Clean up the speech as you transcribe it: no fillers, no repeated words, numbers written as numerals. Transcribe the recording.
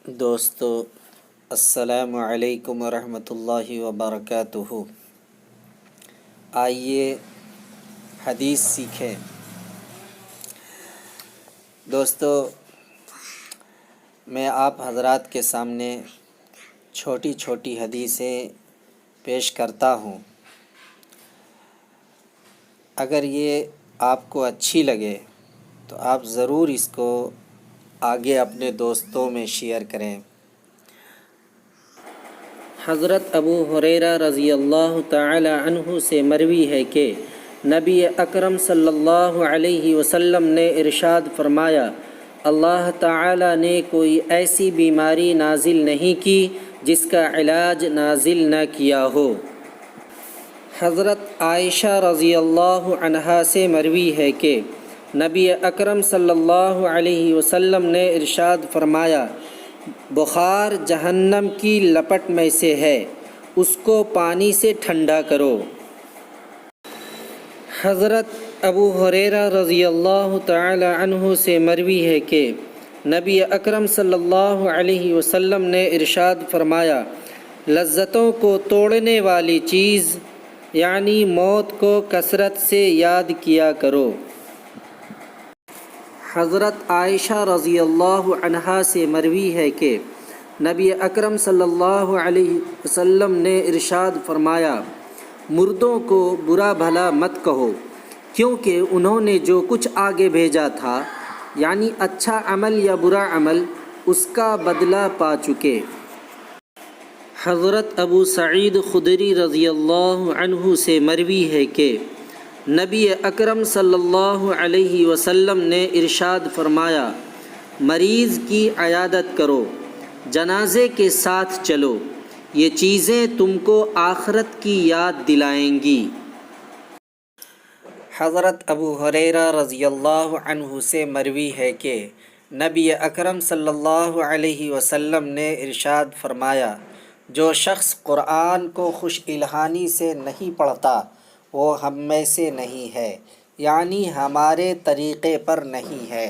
دوستو السلام علیکم ورحمۃ اللہ وبرکاتہ۔ آئیے حدیث سیکھیں۔ دوستو میں آپ حضرات کے سامنے چھوٹی چھوٹی حدیثیں پیش کرتا ہوں۔ اگر یہ آپ کو اچھی لگے تو آپ ضرور اس کو آگے اپنے دوستوں میں شیئر کریں۔ حضرت ابو ہریرہ رضی اللہ تعالی عنہ سے مروی ہے کہ نبی اکرم صلی اللہ علیہ وسلم نے ارشاد فرمایا، اللہ تعالی نے کوئی ایسی بیماری نازل نہیں کی جس کا علاج نازل نہ کیا ہو۔ حضرت عائشہ رضی اللہ عنہا سے مروی ہے کہ نبی اکرم صلی اللہ علیہ وسلم نے ارشاد فرمایا، بخار جہنم کی لپٹ میں سے ہے، اس کو پانی سے ٹھنڈا کرو۔ حضرت ابو ہریرہ رضی اللہ تعالی عنہ سے مروی ہے کہ نبی اکرم صلی اللہ علیہ وسلم نے ارشاد فرمایا، لذتوں کو توڑنے والی چیز یعنی موت کو کثرت سے یاد کیا کرو۔ حضرت عائشہ رضی اللہ عنہا سے مروی ہے کہ نبی اکرم صلی اللہ علیہ وسلم نے ارشاد فرمایا، مردوں کو برا بھلا مت کہو، کیونکہ انہوں نے جو کچھ آگے بھیجا تھا یعنی اچھا عمل یا برا عمل اس کا بدلہ پا چکے۔ حضرت ابو سعید خدری رضی اللہ عنہ سے مروی ہے کہ نبی اکرم صلی اللہ علیہ وسلم نے ارشاد فرمایا، مریض کی عیادت کرو، جنازے کے ساتھ چلو، یہ چیزیں تم کو آخرت کی یاد دلائیں گی۔ حضرت ابو ہریرہ رضی اللہ عنہ سے مروی ہے کہ نبی اکرم صلی اللہ علیہ وسلم نے ارشاد فرمایا، جو شخص قرآن کو خوش الحانی سے نہیں پڑھتا وہ ہم میں سے نہیں ہے، یعنی ہمارے طریقے پر نہیں ہے۔